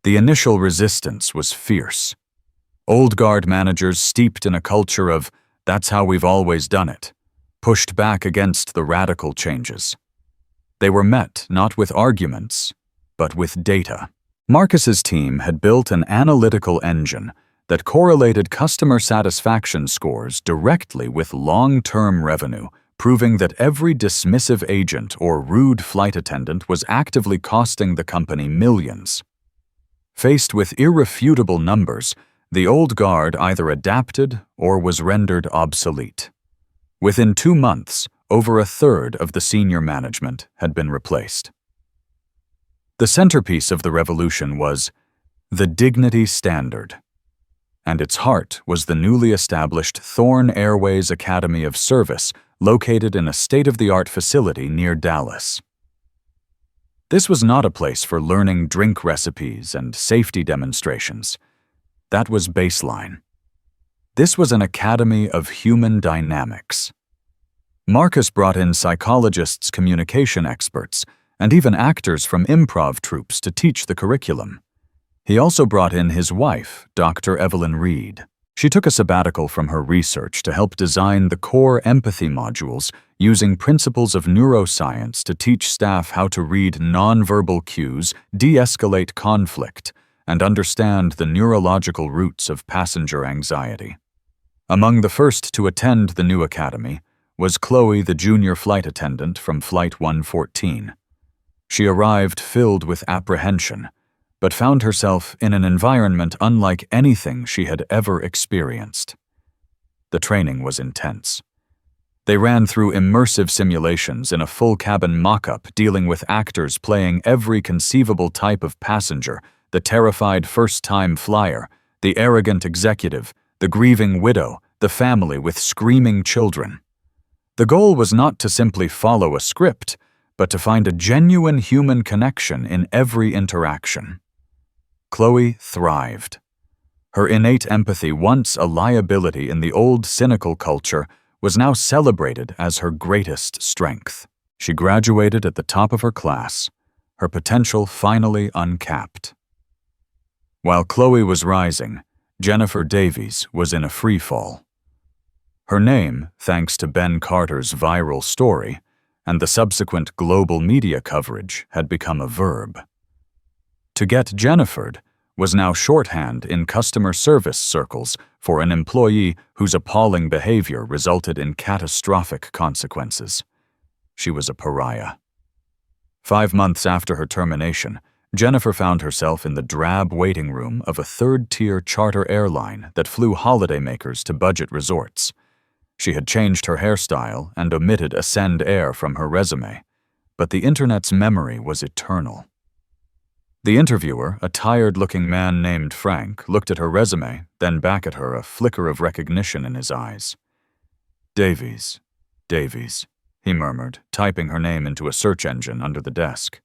The initial resistance was fierce. Old guard managers steeped in a culture of "that's how we've always done it" pushed back against the radical changes. They were met not with arguments, but with data. Marcus's team had built an analytical engine that correlated customer satisfaction scores directly with long-term revenue, proving that every dismissive agent or rude flight attendant was actively costing the company millions. Faced with irrefutable numbers, the old guard either adapted or was rendered obsolete. Within 2 months, over a third of the senior management had been replaced. The centerpiece of the revolution was the Dignity Standard, and its heart was the newly established Thorn Airways Academy of Service, located in a state-of-the-art facility near Dallas. This was not a place for learning drink recipes and safety demonstrations. That was baseline. This was an academy of human dynamics. Marcus brought in psychologists, communication experts, and even actors from improv troupes to teach the curriculum. He also brought in his wife, Dr. Evelyn Reed. She took a sabbatical from her research to help design the core empathy modules using principles of neuroscience to teach staff how to read nonverbal cues, de-escalate conflict, and understand the neurological roots of passenger anxiety. Among the first to attend the new academy was Chloe, the junior flight attendant from Flight 114. She arrived filled with apprehension, but found herself in an environment unlike anything she had ever experienced. The training was intense. They ran through immersive simulations in a full-cabin mock-up dealing with actors playing every conceivable type of passenger: the terrified first-time flyer, the arrogant executive, the grieving widow, the family with screaming children. The goal was not to simply follow a script, but to find a genuine human connection in every interaction. Chloe thrived. Her innate empathy, once a liability in the old cynical culture, was now celebrated as her greatest strength. She graduated at the top of her class, her potential finally uncapped. While Chloe was rising, Jennifer Davies was in a free fall. Her name, thanks to Ben Carter's viral story and the subsequent global media coverage, had become a verb. To get Jennifered was now shorthand in customer service circles for an employee whose appalling behavior resulted in catastrophic consequences. She was a pariah. 5 months after her termination, Jennifer found herself in the drab waiting room of a third-tier charter airline that flew holidaymakers to budget resorts. She had changed her hairstyle and omitted Ascend Air from her resume, but the internet's memory was eternal. The interviewer, a tired-looking man named Frank, looked at her resume, then back at her, a flicker of recognition in his eyes. Davies, he murmured, typing her name into a search engine under the desk.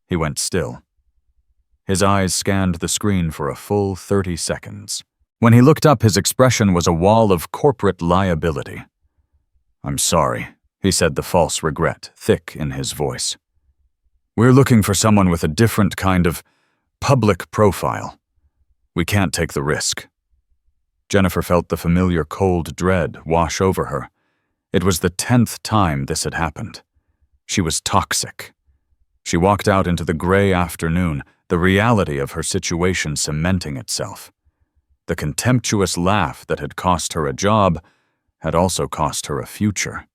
He went still. His eyes scanned the screen for a full 30 seconds. When he looked up, his expression was a wall of corporate liability. "I'm sorry," he said, the false regret thick in his voice. "We're looking for someone with a different kind of public profile. We can't take the risk." Jennifer felt the familiar cold dread wash over her. It was the 10th time this had happened. She was toxic. She walked out into the gray afternoon, the reality of her situation cementing itself. The contemptuous laugh that had cost her a job had also cost her a future.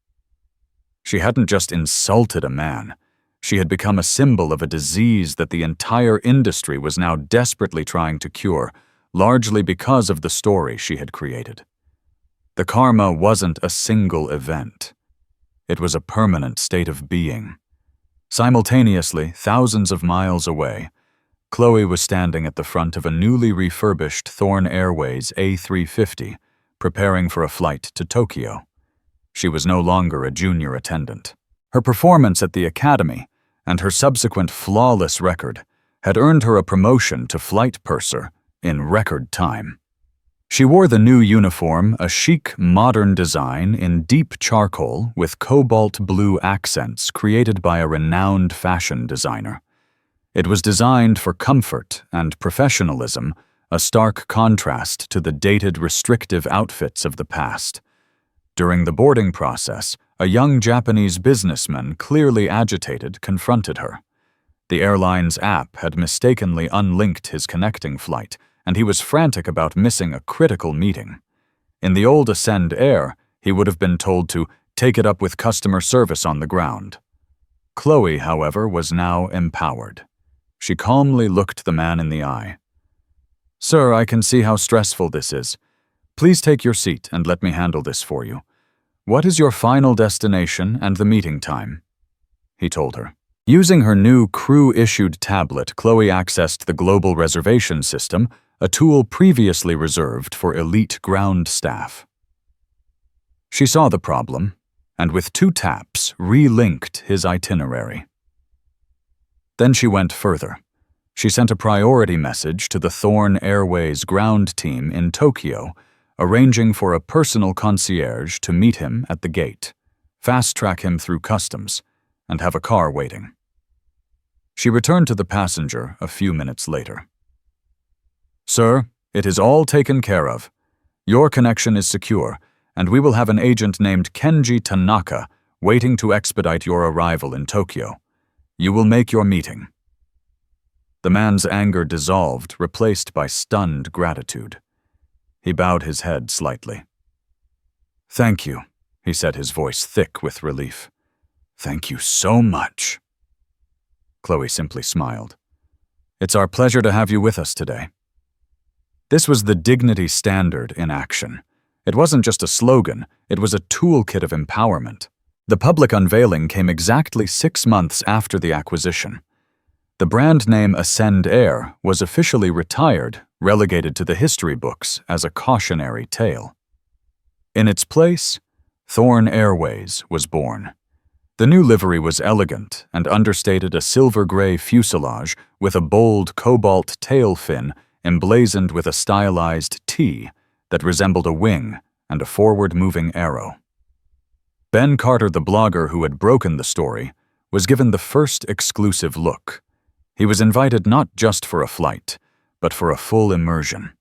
She hadn't just insulted a man. She had become a symbol of a disease that the entire industry was now desperately trying to cure, largely because of the story she had created. The karma wasn't a single event. It was a permanent state of being. Simultaneously, thousands of miles away, Chloe was standing at the front of a newly refurbished Thorn Airways A350, preparing for a flight to Tokyo. She was no longer a junior attendant. Her performance at the academy and her subsequent flawless record had earned her a promotion to flight purser in record time. She wore the new uniform, a chic, modern design in deep charcoal with cobalt blue accents created by a renowned fashion designer. It was designed for comfort and professionalism, a stark contrast to the dated, restrictive outfits of the past. During the boarding process, a young Japanese businessman, clearly agitated, confronted her. The airline's app had mistakenly unlinked his connecting flight, and he was frantic about missing a critical meeting. In the old Ascend Air, he would have been told to take it up with customer service on the ground. Chloe, however, was now empowered. She calmly looked the man in the eye. "Sir, I can see how stressful this is. Please take your seat and let me handle this for you. What is your final destination and the meeting time?" he told her. Using her new crew-issued tablet, Chloe accessed the global reservation system, a tool previously reserved for elite ground staff. She saw the problem, and with 2 taps, re-linked his itinerary. Then she went further. She sent a priority message to the Thorn Airways ground team in Tokyo, arranging for a personal concierge to meet him at the gate, fast-track him through customs, and have a car waiting. She returned to the passenger a few minutes later. "Sir, it is all taken care of. Your connection is secure, and we will have an agent named Kenji Tanaka waiting to expedite your arrival in Tokyo. You will make your meeting." The man's anger dissolved, replaced by stunned gratitude. He bowed his head slightly. "Thank you," he said, his voice thick with relief. "Thank you so much." Chloe simply smiled. "It's our pleasure to have you with us today." This was the dignity standard in action. It wasn't just a slogan, it was a toolkit of empowerment. The public unveiling came exactly 6 months after the acquisition. The brand name Ascend Air was officially retired, relegated to the history books as a cautionary tale. In its place, Thorn Airways was born. The new livery was elegant and understated a silver-gray fuselage with a bold cobalt tail fin emblazoned with a stylized T that resembled a wing and a forward-moving arrow. Ben Carter, the blogger who had broken the story, was given the first exclusive look. He was invited not just for a flight, but for a full immersion.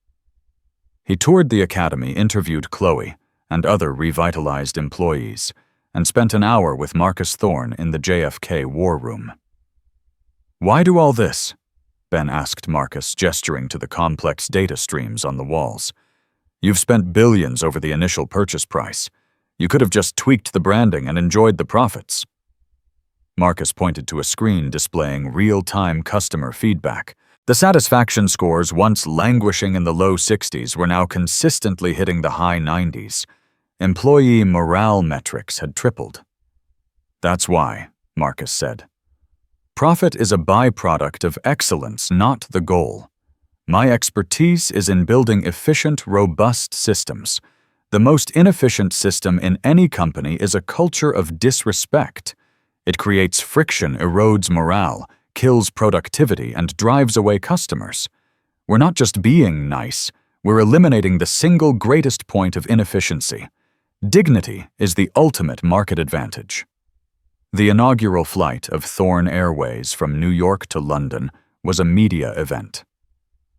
He toured the academy, interviewed Chloe and other revitalized employees, and spent an hour with Marcus Thorne in the JFK war room. "Why do all this?" Ben asked Marcus, gesturing to the complex data streams on the walls. "You've spent billions over the initial purchase price. You could have just tweaked the branding and enjoyed the profits." Marcus pointed to a screen displaying real-time customer feedback. The satisfaction scores, once languishing in the low 60s, were now consistently hitting the high 90s. Employee morale metrics had tripled. "That's why," Marcus said. "Profit is a byproduct of excellence, not the goal. My expertise is in building efficient, robust systems. The most inefficient system in any company is a culture of disrespect. It creates friction, erodes morale, kills productivity, and drives away customers. We're not just being nice, we're eliminating the single greatest point of inefficiency. Dignity is the ultimate market advantage." The inaugural flight of Thorn Airways from New York to London was a media event.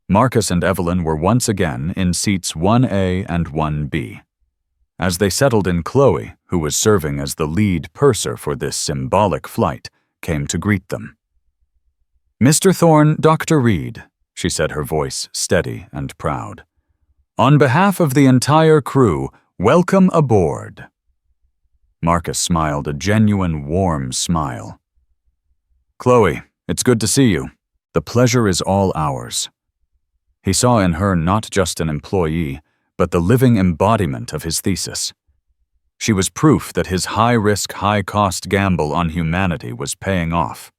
Marcus and Evelyn were once again in seats 1A and 1B. As they settled in, Chloe, who was serving as the lead purser for this symbolic flight, came to greet them. "Mr. Thorne, Dr. Reed," she said, her voice steady and proud. "On behalf of the entire crew, welcome aboard." Marcus smiled, a genuine, warm smile. "Chloe, it's good to see you. The pleasure is all ours." He saw in her not just an employee, but the living embodiment of his thesis. She was proof that his high-risk, high-cost gamble on humanity was paying off.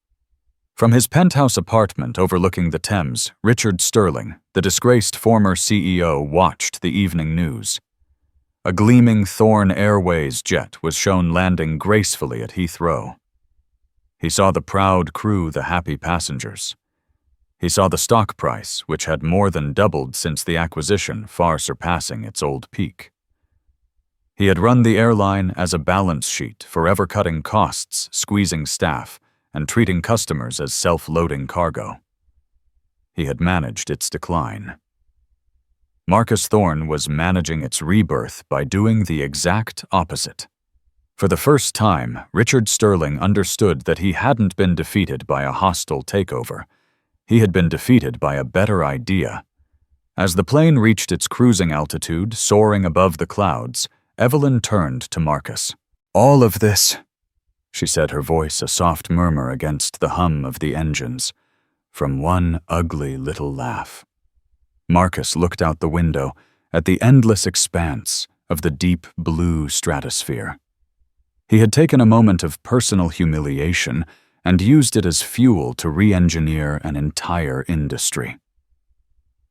From his penthouse apartment overlooking the Thames, Richard Sterling, the disgraced former CEO, watched the evening news. A gleaming Thorn Airways jet was shown landing gracefully at Heathrow. He saw the proud crew, the happy passengers. He saw the stock price, which had more than doubled since the acquisition, far surpassing its old peak. He had run the airline as a balance sheet, forever cutting costs, squeezing staff, and treating customers as self-loading cargo. He had managed its decline. Marcus Thorne was managing its rebirth by doing the exact opposite. For the first time, Richard Sterling understood that he hadn't been defeated by a hostile takeover. He had been defeated by a better idea. As the plane reached its cruising altitude, soaring above the clouds, Evelyn turned to Marcus. "All of this," she said, her voice a soft murmur against the hum of the engines, from one ugly little laugh. Marcus looked out the window at the endless expanse of the deep blue stratosphere. He had taken a moment of personal humiliation and used it as fuel to re-engineer an entire industry.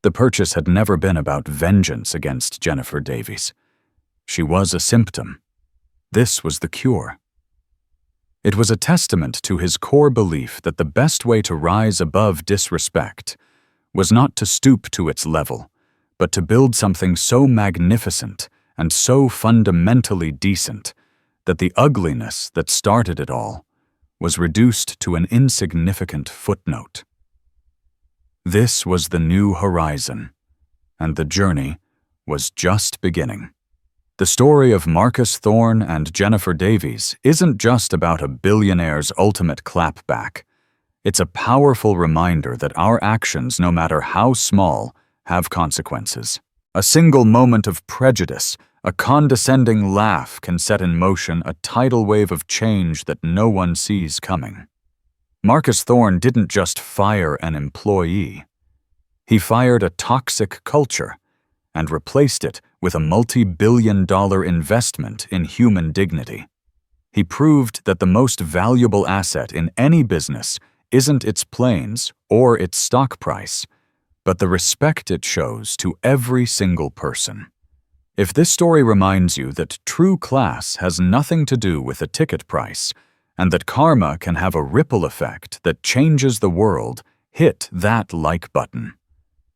The purchase had never been about vengeance against Jennifer Davies. She was a symptom. This was the cure. It was a testament to his core belief that the best way to rise above disrespect was not to stoop to its level, but to build something so magnificent and so fundamentally decent that the ugliness that started it all was reduced to an insignificant footnote. This was the new horizon, and the journey was just beginning. The story of Marcus Thorne and Jennifer Davies isn't just about a billionaire's ultimate clapback. It's a powerful reminder that our actions, no matter how small, have consequences. A single moment of prejudice, a condescending laugh can set in motion a tidal wave of change that no one sees coming. Marcus Thorne didn't just fire an employee. He fired a toxic culture and replaced it with a multi-billion-dollar investment in human dignity. He proved that the most valuable asset in any business isn't its planes or its stock price, but the respect it shows to every single person. If this story reminds you that true class has nothing to do with a ticket price, and that karma can have a ripple effect that changes the world, hit that like button.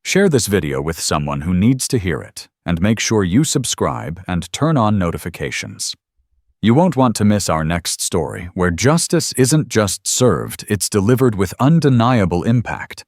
Share this video with someone who needs to hear it, and make sure you subscribe and turn on notifications. You won't want to miss our next story, where justice isn't just served, it's delivered with undeniable impact.